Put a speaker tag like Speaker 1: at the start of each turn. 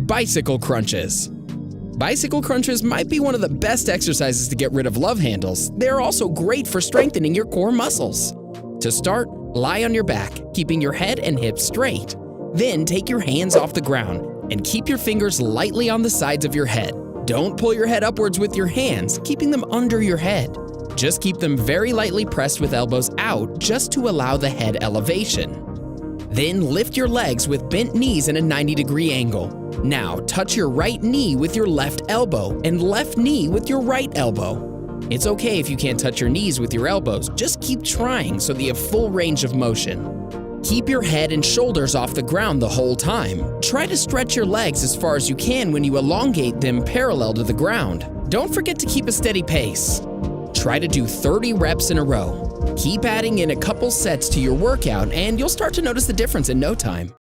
Speaker 1: bicycle crunches. Bicycle crunches might be one of the best exercises to get rid of love handles. They're also great for strengthening your core muscles. To start, lie on your back, keeping your head and hips straight. Then take your hands off the ground and keep your fingers lightly on the sides of your head. Don't pull your head upwards with your hands, keeping them under your head. Just keep them very lightly pressed with elbows out just to allow the head elevation. Then lift your legs with bent knees in a 90-degree angle. Now touch your right knee with your left elbow and left knee with your right elbow. It's okay if you can't touch your knees with your elbows, just keep trying so that you have full range of motion. Keep your head and shoulders off the ground the whole time. Try to stretch your legs as far as you can when you elongate them parallel to the ground. Don't forget to keep a steady pace. Try to do 30 reps in a row. Keep adding in a couple sets to your workout and you'll start to notice the difference in no time.